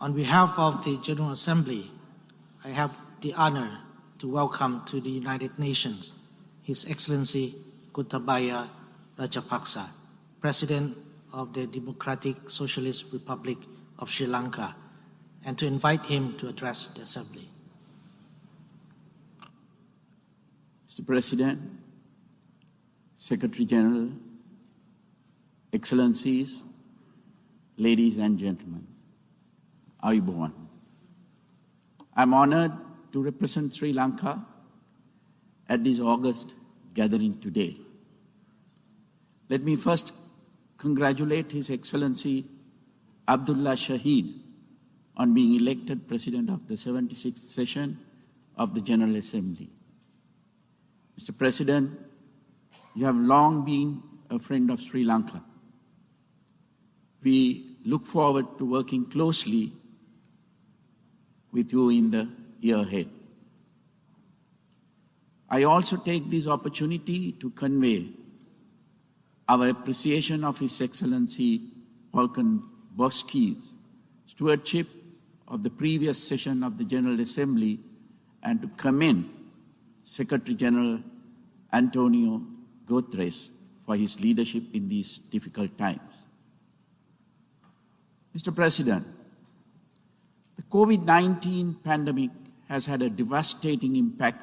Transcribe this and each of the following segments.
On behalf of the General Assembly, I have the honor to welcome to the United Nations His Excellency Gotabhaya Rajapaksa, President of the Democratic Socialist Republic of Sri Lanka, and to invite him to address the Assembly. Mr. President, Secretary General, Excellencies, ladies and gentlemen, Ayubowan. I'm honored to represent Sri Lanka at this August gathering today. Let me first congratulate His Excellency Abdullah Shahid on being elected President of the 76th session of the General Assembly. Mr. President, you have long been a friend of Sri Lanka. We look forward to working closely with you in the year ahead. I also take this opportunity to convey our appreciation of His Excellency Volkan Bozkir's stewardship of the previous session of the General Assembly and to commend Secretary General Antonio Guterres for his leadership in these difficult times. Mr. President, the COVID-19 pandemic has had a devastating impact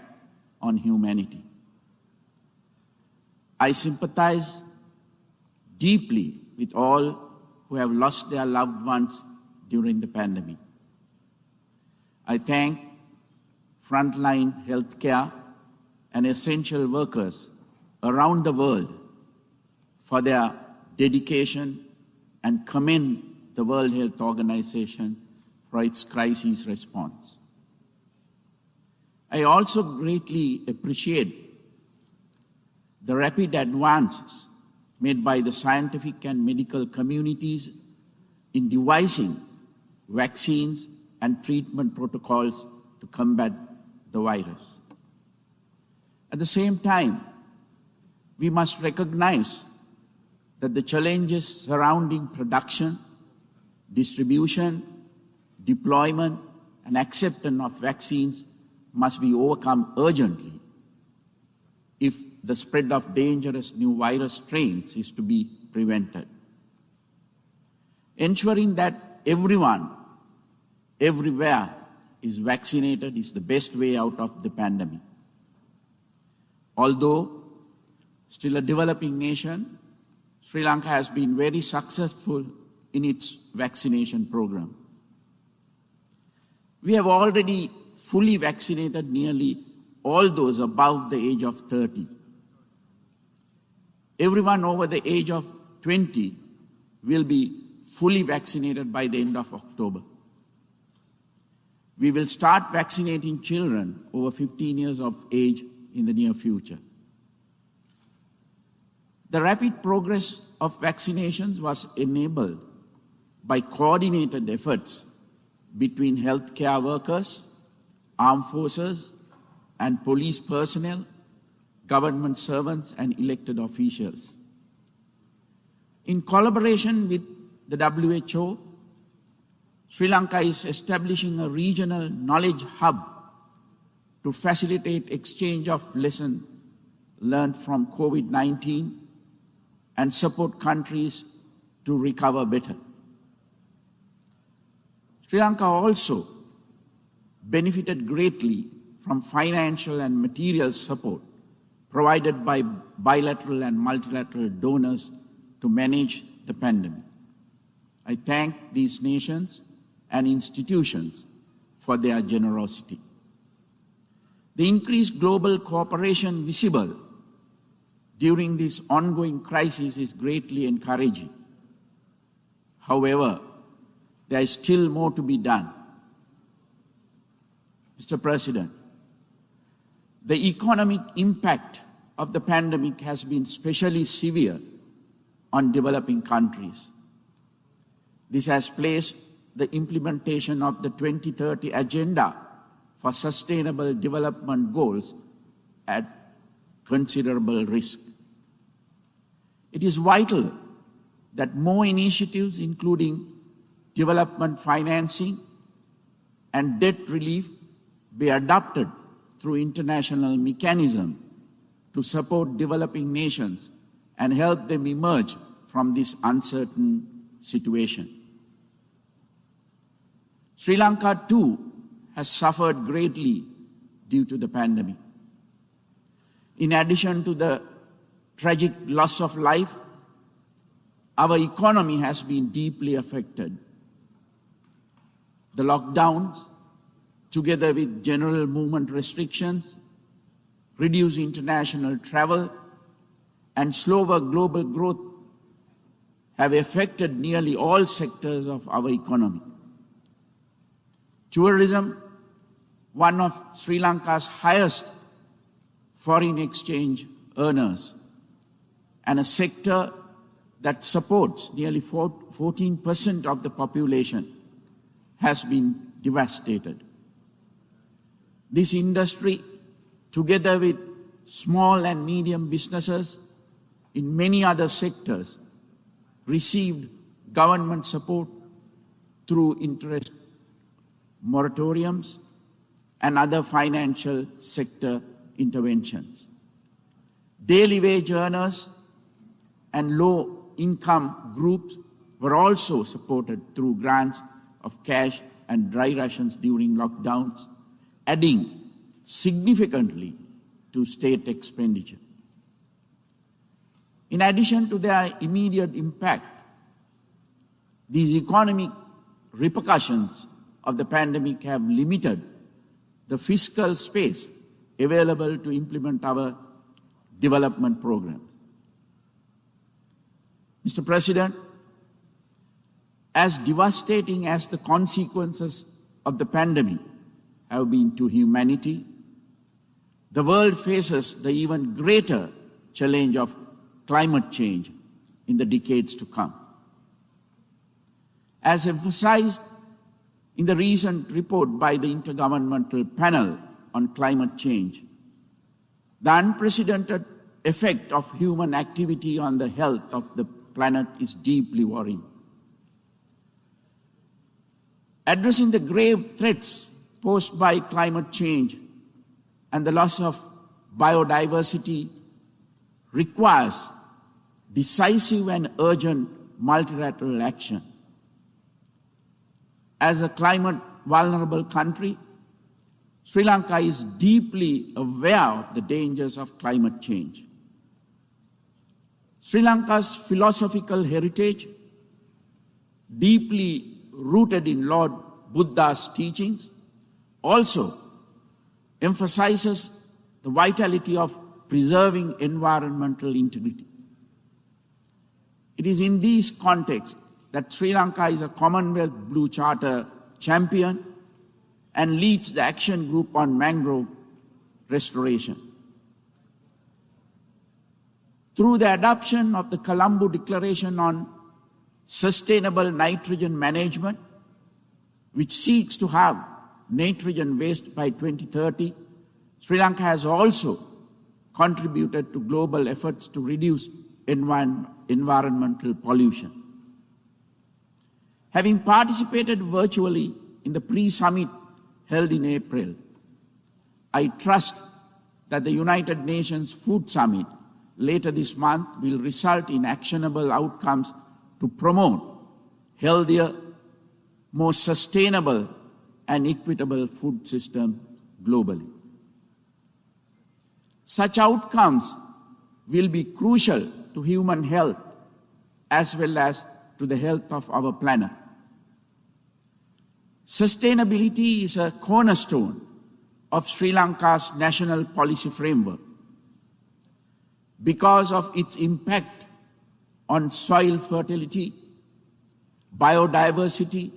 on humanity. I sympathize deeply with all who have lost their loved ones during the pandemic. I thank frontline healthcare and essential workers around the world for their dedication and commend the World Health Organization for its crisis response. I also greatly appreciate the rapid advances made by the scientific and medical communities in devising vaccines and treatment protocols to combat the virus. At the same time, we must recognize that the challenges surrounding production, distribution, deployment, and acceptance of vaccines must be overcome urgently if the spread of dangerous new virus strains is to be prevented. Ensuring that everyone, everywhere is vaccinated is the best way out of the pandemic. Although still a developing nation, Sri Lanka has been very successful in its vaccination program. We have already fully vaccinated nearly all those above the age of 30. Everyone over the age of 20 will be fully vaccinated by the end of October. We will start vaccinating children over 15 years of age in the near future. The rapid progress of vaccinations was enabled by coordinated efforts between healthcare workers, armed forces, and police personnel, government servants, and elected officials. In collaboration with the WHO, Sri Lanka is establishing a regional knowledge hub to facilitate exchange of lessons learned from COVID-19 and support countries to recover better. Sri Lanka also benefited greatly from financial and material support provided by bilateral and multilateral donors to manage the pandemic. I thank these nations and institutions for their generosity. The increased global cooperation visible during this ongoing crisis is greatly encouraging. However, there is still more to be done. Mr. President, the economic impact of the pandemic has been especially severe on developing countries. This has placed the implementation of the 2030 Agenda for Sustainable Development Goals at considerable risk. It is vital that more initiatives, including development financing and debt relief be adopted through international mechanism to support developing nations and help them emerge from this uncertain situation. Sri Lanka too has suffered greatly due to the pandemic. In addition to the tragic loss of life, our economy has been deeply affected. The lockdowns, together with general movement restrictions, reduced international travel, and slower global growth have affected nearly all sectors of our economy. Tourism, one of Sri Lanka's highest foreign exchange earners, and a sector that supports nearly 14% of the population, has been devastated. This industry, together with small and medium businesses in many other sectors, received government support through interest moratoriums and other financial sector interventions. Daily wage earners and low-income groups were also supported through grants of cash and dry rations during lockdowns, adding significantly to state expenditure. In addition to their immediate impact, these economic repercussions of the pandemic have limited the fiscal space available to implement our development programs. Mr. President, as devastating as the consequences of the pandemic have been to humanity, the world faces the even greater challenge of climate change in the decades to come. As emphasized in the recent report by the Intergovernmental Panel on Climate Change, the unprecedented effect of human activity on the health of the planet is deeply worrying. Addressing the grave threats posed by climate change and the loss of biodiversity requires decisive and urgent multilateral action. As a climate-vulnerable country, Sri Lanka is deeply aware of the dangers of climate change. Sri Lanka's philosophical heritage, deeply rooted in Lord Buddha's teachings, also emphasizes the vitality of preserving environmental integrity. It is in this context that Sri Lanka is a Commonwealth Blue Charter champion and leads the action group on mangrove restoration. Through the adoption of the Colombo Declaration on Sustainable Nitrogen Management, which seeks to have nitrogen waste by 2030, Sri Lanka has also contributed to global efforts to reduce environmental pollution. Having participated virtually in the pre-summit held in April, I trust that the United Nations Food Summit later this month will result in actionable outcomes to promote healthier, more sustainable and equitable food system globally. Such outcomes will be crucial to human health as well as to the health of our planet. Sustainability is a cornerstone of Sri Lanka's national policy framework because of its impact on soil fertility, biodiversity,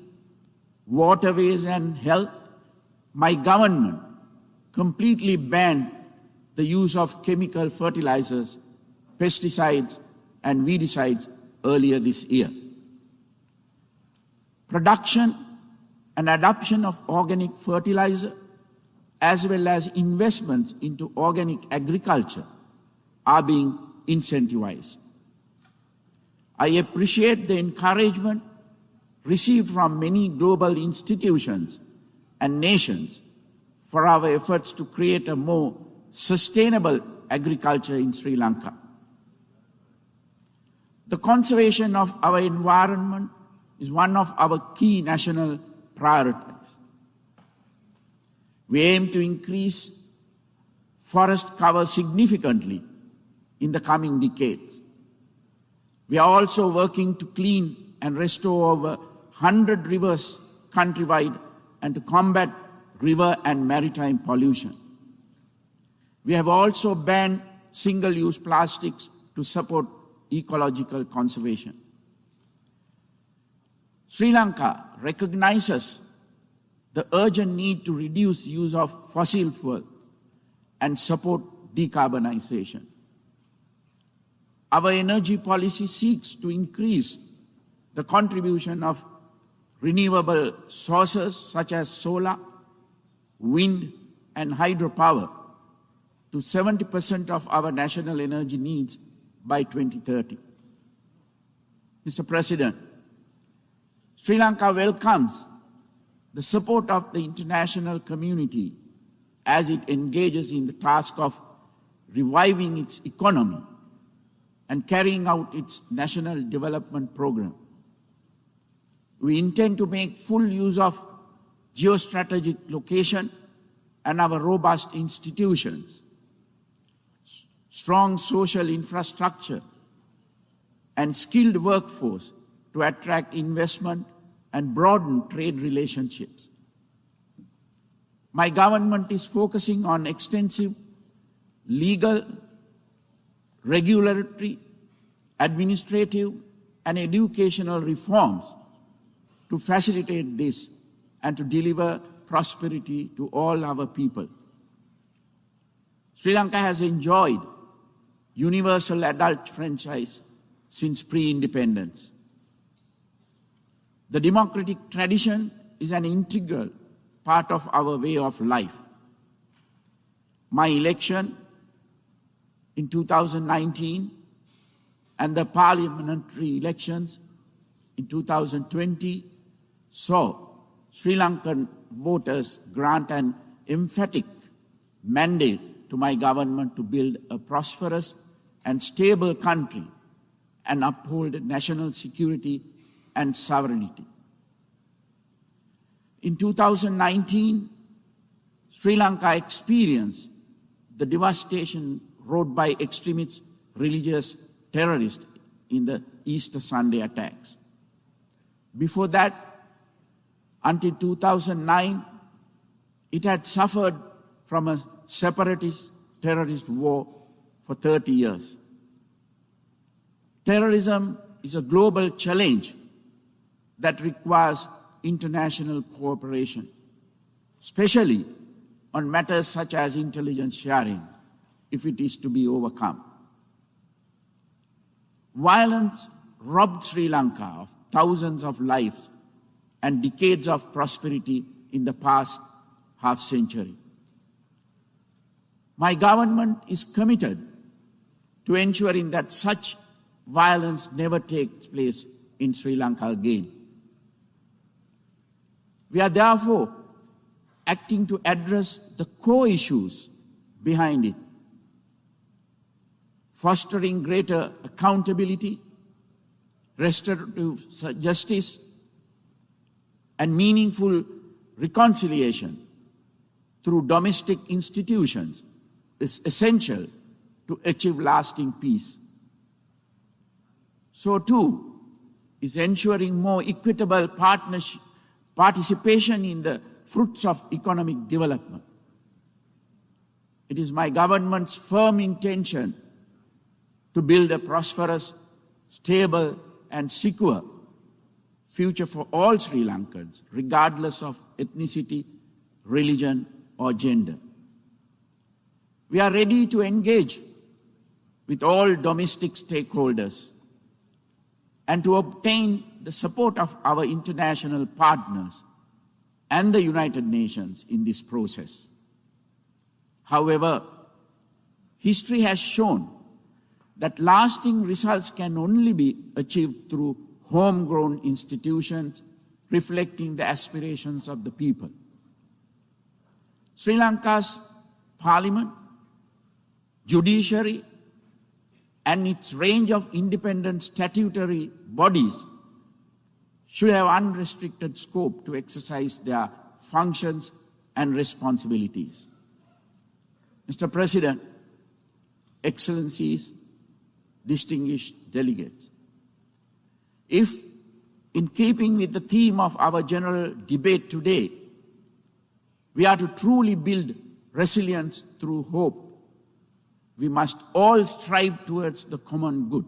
waterways and health. My government completely banned the use of chemical fertilizers, pesticides and weedicides earlier this year. Production and adoption of organic fertilizer as well as investments into organic agriculture are being incentivized. I appreciate the encouragement received from many global institutions and nations for our efforts to create a more sustainable agriculture in Sri Lanka. The conservation of our environment is one of our key national priorities. We aim to increase forest cover significantly in the coming decades. We are also working to clean and restore over 100 rivers countrywide and to combat river and maritime pollution. We have also banned single-use plastics to support ecological conservation. Sri Lanka recognizes the urgent need to reduce use of fossil fuels and support decarbonization. Our energy policy seeks to increase the contribution of renewable sources such as solar, wind, and hydropower to 70% of our national energy needs by 2030. Mr. President, Sri Lanka welcomes the support of the international community as it engages in the task of reviving its economy and carrying out its national development program. We intend to make full use of geostrategic location and our robust institutions, strong social infrastructure, and skilled workforce to attract investment and broaden trade relationships. My government is focusing on extensive legal, regulatory, administrative, and educational reforms to facilitate this and to deliver prosperity to all our people. Sri Lanka has enjoyed universal adult franchise since pre-independence. The democratic tradition is an integral part of our way of life. My election in 2019 and the parliamentary elections in 2020 saw Sri Lankan voters grant an emphatic mandate to my government to build a prosperous and stable country and uphold national security and sovereignty. In 2019, Sri Lanka experienced the devastation wrought by extremist religious terrorists in the Easter Sunday attacks. Before that, until 2009, it had suffered from a separatist terrorist war for 30 years. Terrorism is a global challenge that requires international cooperation, especially on matters such as intelligence sharing, if it is to be overcome. Violence robbed Sri Lanka of thousands of lives and decades of prosperity in the past half-century. My government is committed to ensuring that such violence never takes place in Sri Lanka again. We are therefore acting to address the core issues behind it, fostering greater accountability, restorative justice, and meaningful reconciliation through domestic institutions is essential to achieve lasting peace. So too is ensuring more equitable participation in the fruits of economic development. It is my government's firm intention to build a prosperous, stable, and secure future for all Sri Lankans, regardless of ethnicity, religion, or gender. We are ready to engage with all domestic stakeholders and to obtain the support of our international partners and the United Nations in this process. However, history has shown that lasting results can only be achieved through homegrown institutions reflecting the aspirations of the people. Sri Lanka's parliament, judiciary, and its range of independent statutory bodies should have unrestricted scope to exercise their functions and responsibilities. Mr. President, Excellencies, distinguished delegates, if, in keeping with the theme of our general debate today, we are to truly build resilience through hope, we must all strive towards the common good.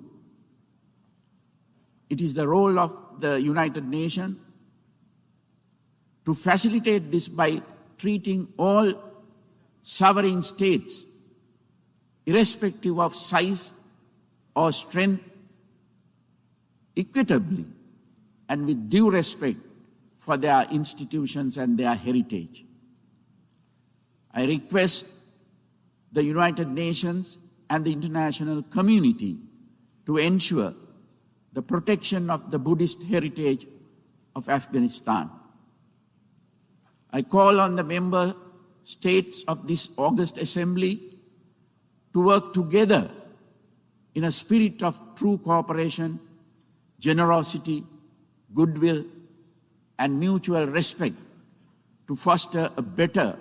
It is the role of the United Nations to facilitate this by treating all sovereign states, irrespective of size or strength, equitably and with due respect for their institutions and their heritage. I request the United Nations and the international community to ensure the protection of the Buddhist heritage of Afghanistan. I call on the member states of this August Assembly to work together in a spirit of true cooperation, generosity, goodwill, and mutual respect to foster a better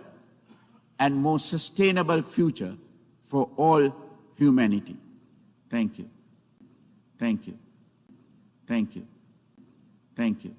and more sustainable future for all humanity. Thank you. Thank you. Thank you. Thank you.